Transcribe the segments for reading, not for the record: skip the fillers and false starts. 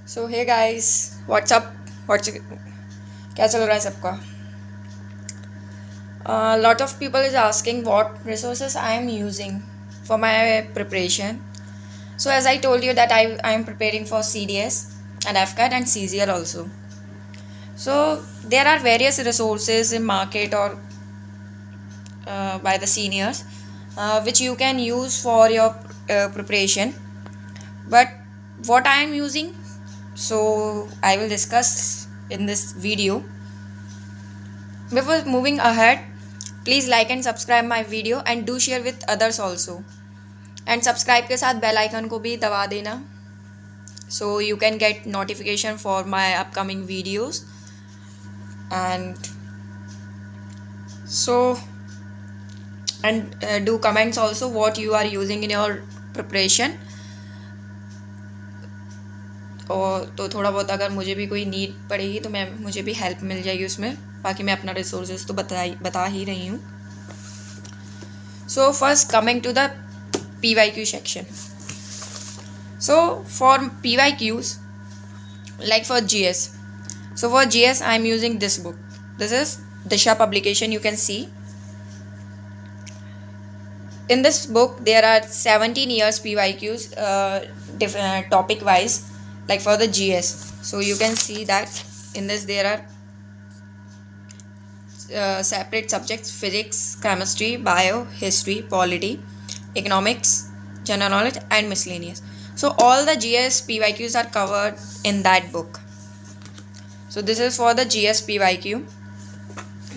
सो hey guys, WhatsApp what's क्या चल रहा है सबका? Lot of people is asking what resources I am using for my preparation. So as I told you that I am preparing for CDS and FCAT and CGL also. So there are various resources in market or by the seniors which you can use for your preparation. But what I am using, so I will discuss in this video. Before moving ahead, please like and subscribe my video and do share with others also. And subscribe के साथ bell icon को भी दबा देना, so you can get notification for my upcoming videos. And so do comments also what you are using in your preparation. और तो थोड़ा बहुत अगर मुझे भी कोई नीड पड़ेगी तो मुझे भी हेल्प मिल जाएगी उसमें. बाकी मैं अपना रिसोर्सेज तो बता ही रही हूँ. So first coming to the PYQ section. So for PYQs, like for GS, so for GS I am using this book. This is Disha publication. You can see in this book there are 17 years PYQs different topic wise, like for the GS. So you can see that in this there are separate subjects: physics, chemistry, bio, history, polity, economics, general knowledge and miscellaneous. So all the GS PYQs are covered in that book. So this is for the GS PYQ.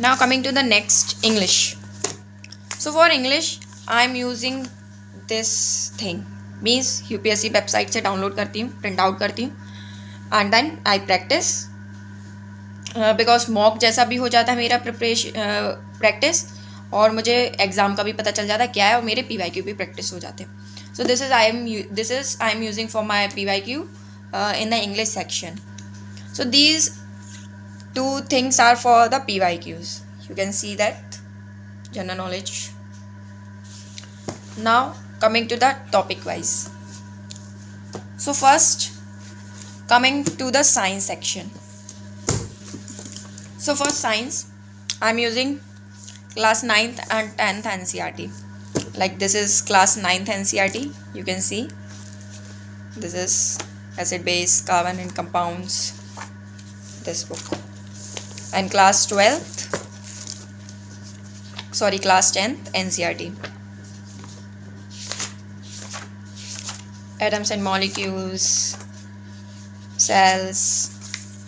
Now coming to the next, English. So for English I am using this thing, means UPSC website से download करती हूँ, print out करती हूँ and then I practice because mock जैसा भी हो जाता है मेरा प्रैक्टिस, और मुझे एग्ज़ाम का भी पता चल जाता है क्या है, और मेरे PYQ भी प्रैक्टिस हो जाते हैं. So this is I am using for my PYQ in the English section. So these two things are for the PYQs. You can see that general knowledge. Now coming to the topic wise. So first coming to the science section. So for science I am using class 9th and 10th NCERT. Like this is class 9th NCERT. You can see this is acid base, carbon and compounds, this book. And class 10th NCERT, atoms and molecules, cells,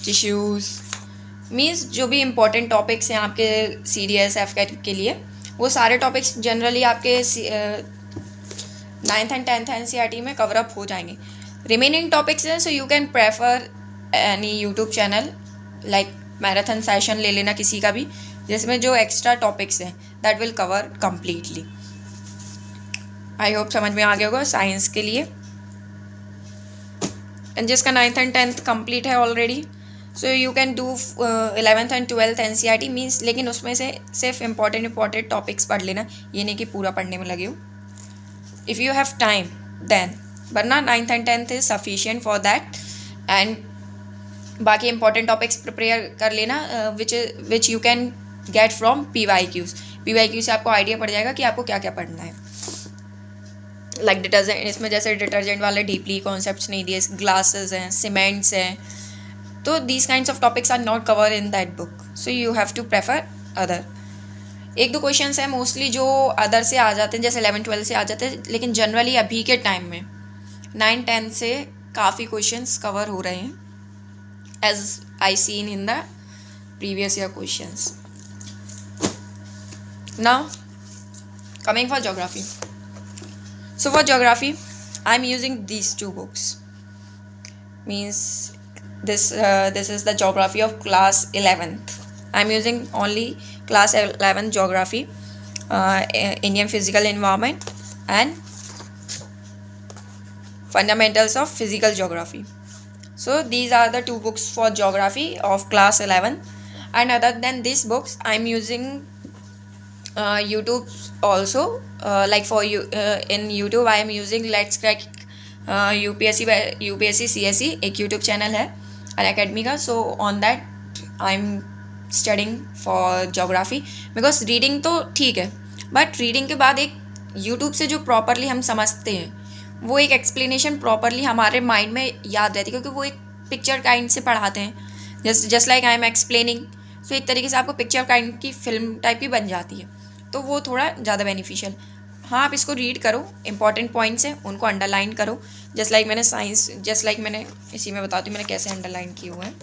tissues, means जो भी important topics हैं आपके CDS FCAT के लिए, वो सारे topics generally आपके 9th and 10th NCERT में कवर अप हो जाएंगे. रिमेनिंग टॉपिक्स हैं, so you can prefer any YouTube channel like marathon session ले लेना किसी का भी, जिसमें जो एक्स्ट्रा टॉपिक्स हैं that will cover completely. I hope समझ में आ गया होगा साइंस के लिए. एंड जिसका 9th एंड 10th कंप्लीट है already, so you can do 11th and 12th NCERT means, लेकिन उसमें से सिर्फ इम्पॉर्टेंट टॉपिक्स पढ़ लेना, ये नहीं कि पूरा पढ़ने में लगे हो. If you have time then, वरना 9th and 10th is sufficient for that. And बाकी इंपॉर्टेंट टॉपिक्स प्रिपेयर कर लेना which you can get from PYQs. PYQ से आपको आइडिया पड़ जाएगा कि आपको क्या क्या पढ़ना है. लाइक डिटर्जेंट, इसमें जैसे डिटर्जेंट वाले डीपली कॉन्सेप्ट्स नहीं दिए, ग्लासेस हैं, सीमेंट्स हैं, तो these kinds of topics are not covered in that book, so you have to prefer other. एक दो क्वेश्चंस हैं मोस्टली जो अदर से आ जाते हैं, जैसे 11-12 से आ जाते हैं, लेकिन जनरली अभी के टाइम में 9-10 से काफ़ी क्वेश्चंस कवर हो रहे हैं as I seen in the previous year questions. Now coming for geography. So for geography I am using these two books. Means this is the geography of class 11th. I'm using only class 11th geography, Indian physical environment and fundamentals of physical geography. So these are the two books for geography of class 11. And other than these books I'm using YouTube also. Like for you in YouTube I am using Let's Crack UPSC CSE एक YouTube channel है अन academy का. So on that I am studying for geography. Because reading तो ठीक है, but reading के बाद एक YouTube से जो प्रॉपरली हम समझते हैं वो एक एक्सप्लेनेशन प्रॉपरली हमारे माइंड में याद रहती है, क्योंकि वो एक पिक्चर काइंड से पढ़ाते हैं. Just like I am explaining. So एक तरीके से आपको पिक्चर काइंड की फिल्म टाइप की बन जाती है, तो वो थोड़ा ज़्यादा बेनिफिशियल. हाँ, आप इसको रीड करो, इंपॉर्टेंट पॉइंट्स हैं उनको अंडरलाइन करो. जस्ट लाइक मैंने इसी में बताती हूँ मैंने कैसे अंडरलाइन किए हुए हैं.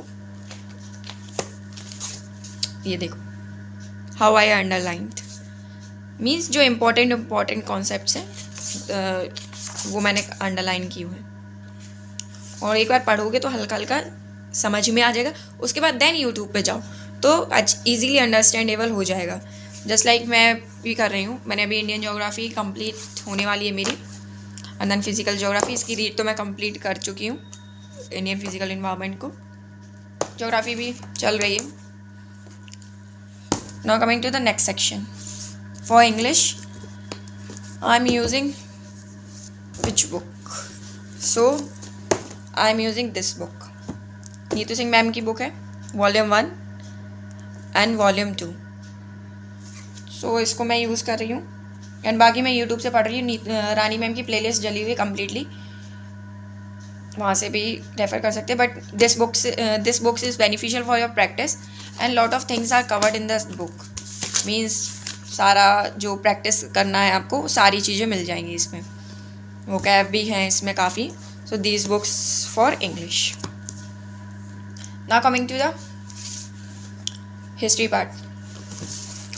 ये देखो, हाउ आई अंडरलाइंड मीन्स जो इम्पोर्टेंट कॉन्सेप्ट्स हैं वो मैंने अंडरलाइन किए हुए हैं. और एक बार पढ़ोगे तो हल्का हल्का समझ में आ जाएगा. उसके बाद देन यूट्यूब पे जाओ तो ईजिली अंडरस्टैंडेबल हो जाएगा. जस्ट लाइक मैं भी कर रही हूँ. मैंने अभी इंडियन ज्योग्राफी कंप्लीट होने वाली है मेरी, एंड देन फिजिकल ज्योग्राफी. इसकी रीड तो मैं कंप्लीट कर चुकी हूँ, इंडियन फिजिकल इन्वायरमेंट को. ज्योग्राफी भी चल रही है. Now coming to the next section. For English I am using which book? So I am using this book. Neetu Singh ma'am की बुक है, वॉल्यूम 1 एंड वॉल्यूम 2. सो इसको मैं यूज़ कर रही हूँ. एंड बाकी मैं यूट्यूब से पढ़ रही हूँ. रानी मैम की प्लेलिस्ट डली हुई है कम्प्लीटली, वहाँ से भी रेफ़र कर सकते हैं. But this books is beneficial for your practice and lot of things are covered in this book. Means सारा जो प्रैक्टिस करना है आपको सारी चीज़ें मिल जाएंगी इसमें. वोकैब भी हैं इसमें काफ़ी. So these books for English. Now coming to the history part.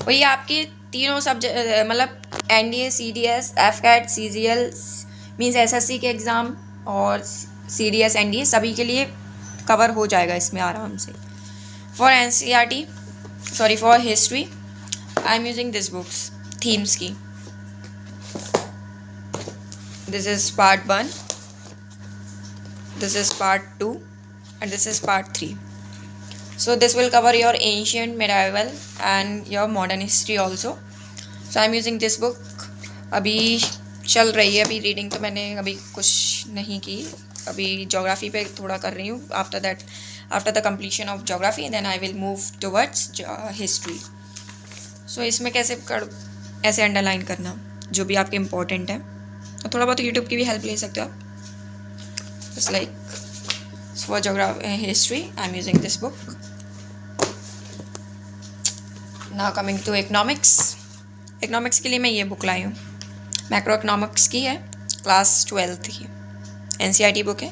वही आपके तीनों सब्जेक्ट मतलब NDA, CDS, AFCAT, CGL means SSC के एग्ज़ाम और सीडीएस, एनडीए सभी के लिए कवर हो जाएगा इसमें आराम से. For NCERT for history I am using this books Themes की. This is part 1, this is part 2 and this is part 3. So this will cover your ancient, medieval and your modern history also. So I am using this book. अभी चल रही है. अभी reading तो मैंने अभी कुछ नहीं की. अभी जोग्राफ़ी पे थोड़ा कर रही हूँ. After the completion of geography then I will move towards history. So इसमें ऐसे अंडरलाइन करना जो भी आपके इम्पोर्टेंट है. और थोड़ा बहुत यूट्यूब की भी हेल्प ले सकते हो आप. Just like for history I'm using this book. Now coming to economics के लिए मैं ये बुक लाई हूँ. मैक्रो इकोनॉमिक्स की है, क्लास 12th की NCERT बुक है.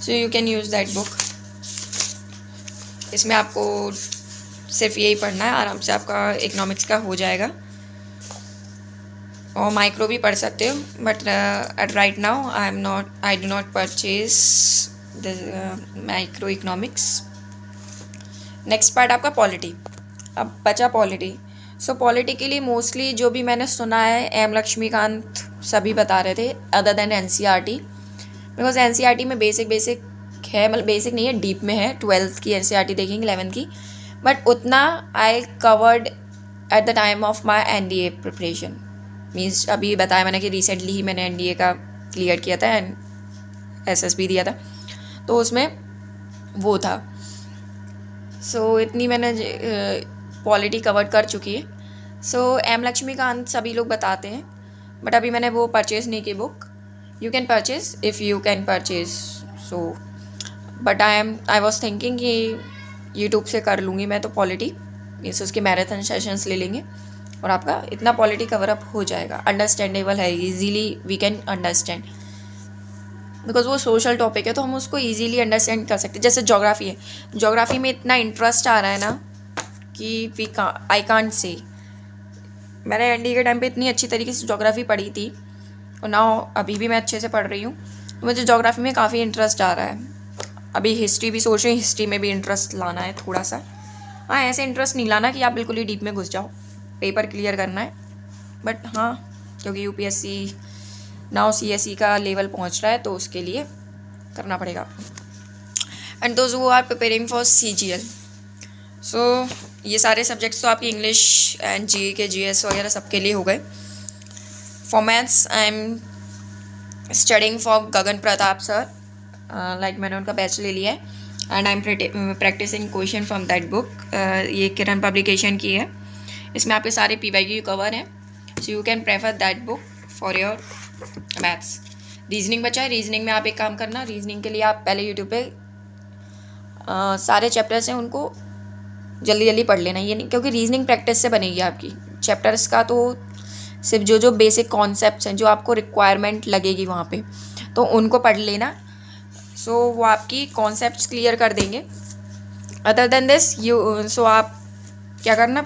So you can use that book. इसमें आपको सिर्फ यही पढ़ना है, आराम से आपका इकोनॉमिक्स का हो जाएगा. और माइक्रो भी पढ़ सकते हो, but at right now I do not purchase micro economics. Next part आपका पॉलिटी. अब बचा पॉलिटी. सो पॉलिटी के लिए मोस्टली जो भी मैंने सुना है एम लक्ष्मीकांत सभी बता रहे थे other than NCERT. Because NCERT में बेसिक है, मतलब बेसिक नहीं है, डीप में है. 12th की एनसीईआरटी देखेंगे, 11th की, बट उतना I covered at the time of my NDA preparation. Means अभी बताया मैंने कि रिसेंटली ही मैंने एनडीए का क्लियर किया था एंड एसएसबी दिया था, तो उसमें वो था. सो इतनी मैंने पॉलिटी कवर कर चुकी है. सो एम लक्ष्मीकांत सभी लोग बताते हैं, बट अभी मैंने वो परचेज़ नहीं की book. You can purchase if you can purchase. So but I was thinking कि यूट्यूब से कर लूँगी मैं तो पॉलिटी. मीन्स उसके मैराथन सेशंस ले लेंगे और आपका इतना पॉलिटी कवर अप हो जाएगा. अंडरस्टैंडेबल है, easily we can understand. Because वो सोशल टॉपिक है तो हम उसको ईजीली अंडरस्टैंड कर सकते हैं. जैसे ज्योग्राफी है, ज्योग्राफी में इतना इंटरेस्ट आ रहा है ना कि आई कांट से. मैंने एनडीए के टाइम पे इतनी अच्छी तरीके से ज्योग्राफी पढ़ी थी और नाउ अभी भी मैं अच्छे से पढ़ रही हूँ. तो मुझे ज्योग्राफी में काफ़ी इंटरेस्ट आ रहा है. अभी हिस्ट्री भी सोच रही हूँ, हिस्ट्री में भी इंटरेस्ट लाना है थोड़ा सा. हाँ, ऐसे इंटरेस्ट नहीं लाना कि आप बिल्कुल ही डीप में घुस जाओ. पेपर क्लियर करना है. बट हाँ, क्योंकि यूपीएससी नाउ सीएसई का लेवल पहुंच रहा है तो उसके लिए करना पड़ेगा आपको. And those who are preparing for CGL. So ये सारे सब्जेक्ट्स तो आपकी इंग्लिश एंड जीके जीएस वगैरह सबके लिए हो गए. For maths I am studying for Gagan Pratap sir, like मैंने उनका बैच ले लिया है and I am practicing question from that book. ये किरण पब्लिकेशन की है, इसमें आपके सारे PYQ कवर हैं, so you can prefer that book for your maths. Reasoning बचा है, रीजनिंग में आप एक काम करना, रीजनिंग के लिए आप पहले यूट्यूब पे सारे चैप्टर्स हैं उनको जल्दी जल्दी पढ़ लेना, ये नहीं, क्योंकि रीजनिंग प्रैक्टिस से बनेगी आपकी। चैप्टर्स का तो सिर्फ जो बेसिक कॉन्सेप्ट्स हैं जो आपको रिक्वायरमेंट लगेगी वहाँ पे, तो उनको पढ़ लेना, सो वो आपकी कॉन्सेप्ट्स क्लियर कर देंगे। अदर देन दिस सो आप क्या करना,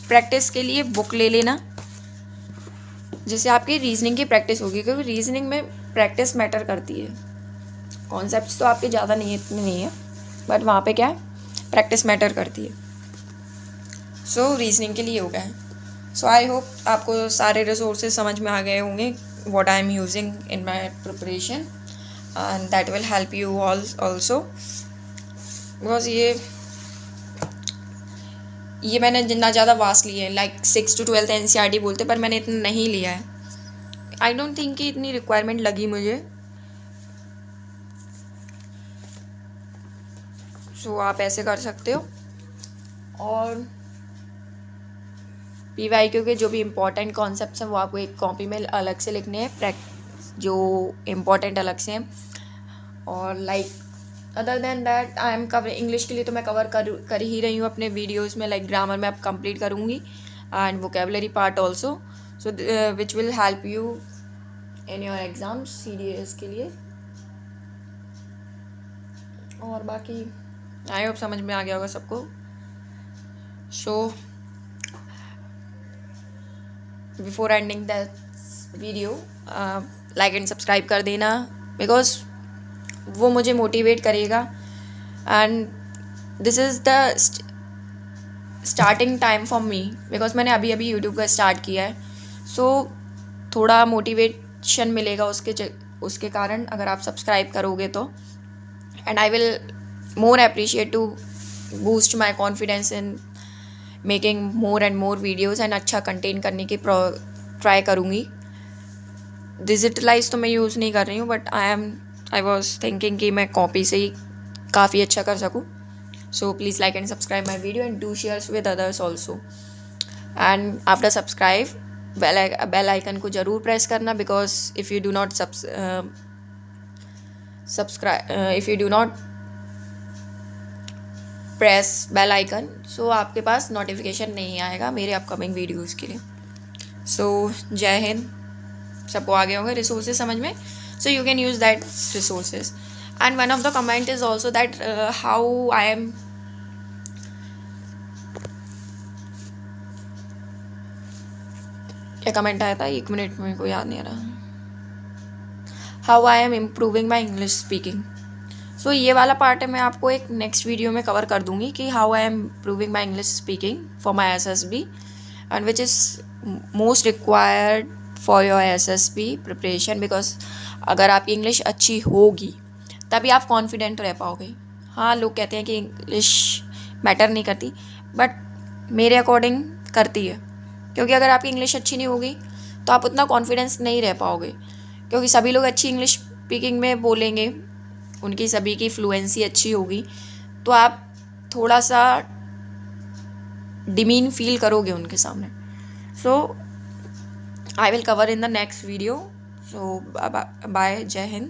प्रैक्टिस के लिए बुक ले लेना, जिससे आपकी रीजनिंग की प्रैक्टिस होगी, क्योंकि रीजनिंग में प्रैक्टिस मैटर करती है। कॉन्सेप्ट्स तो आपके ज़्यादा नहीं है, इतने नहीं है, बट वहाँ पे क्या है, प्रैक्टिस मैटर करती है। सो रीजनिंग के लिए हो गया है। सो आई होप आपको सारे रिसोर्सेज समझ में आ गए होंगे, what I am using in my preparation, and that will help you all also, because ये मैंने जितना ज़्यादा वास्ट लिया है, लाइक 6 to 12 NCERT बोलते, पर मैंने इतना नहीं लिया है। आई डोंट थिंक कि इतनी रिक्वायरमेंट लगी मुझे। सो आप ऐसे कर सकते हो, और PYQ के जो भी इम्पोर्टेंट कॉन्सेप्ट्स हैं वो आपको एक कॉपी में अलग से लिखने हैं, जो इम्पोर्टेंट अलग से हैं। और like other than that I am cover, English के लिए तो मैं कवर कर ही रही हूँ अपने वीडियोस में, लाइक ग्रामर में अब कंप्लीट करूँगी, and vocabulary part also, so which will help you in your exams CDS के लिए। और बाकी आई होप समझ में आ गया होगा सबको। So before ending that video, like and subscribe कर देना, बिकॉज वो मुझे मोटिवेट करेगा, and this is the starting time for me, because मैंने अभी अभी यूट्यूब का स्टार्ट किया है। सो थोड़ा मोटिवेशन मिलेगा उसके कारण अगर आप सब्सक्राइब करोगे तो, and I will more appreciate to boost my confidence in making more and more videos, and अच्छा कंटेंट करने की ट्राई करूँगी। डिजिटलाइज तो मैं यूज़ नहीं कर रही हूँ, बट आई वॉज थिंकिंग कि मैं कॉपी से ही काफ़ी अच्छा कर सकूँ। So please like and subscribe my video and do shares with others also, and after subscribe bell icon को ज़रूर प्रेस करना, because if you do not press bell icon, so आपके पास नोटिफिकेशन नहीं आएगा मेरे अपकमिंग वीडियोज़ के लिए। सो जय हिंद, सबको आ गए होंगे रिसोर्सेज समझ में, so you can use that resources. And one of the comment is also that how I am क्या कमेंट आया था, 1 मिनट मेरे को याद नहीं आ रहा। How I am improving my English speaking, so ये वाला पार्ट है मैं आपको एक नेक्स्ट वीडियो में कवर कर दूंगी कि how I am improving my English speaking for my SSB, and which is most required for your SSB preparation, because अगर आपकी इंग्लिश अच्छी होगी तभी आप कॉन्फिडेंट रह पाओगे। हाँ, लोग कहते हैं कि इंग्लिश मैटर नहीं करती, बट मेरे अकॉर्डिंग करती है, क्योंकि अगर आपकी इंग्लिश अच्छी नहीं होगी तो आप उतना कॉन्फिडेंस नहीं रह पाओगे, क्योंकि सभी लोग अच्छी इंग्लिश स्पीकिंग में बोलेंगे, उनकी सभी की फ्लुएंसी अच्छी होगी, तो आप थोड़ा सा डिमीन फील करोगे उनके सामने। सो I will cover in the next video. So bye, jai hind.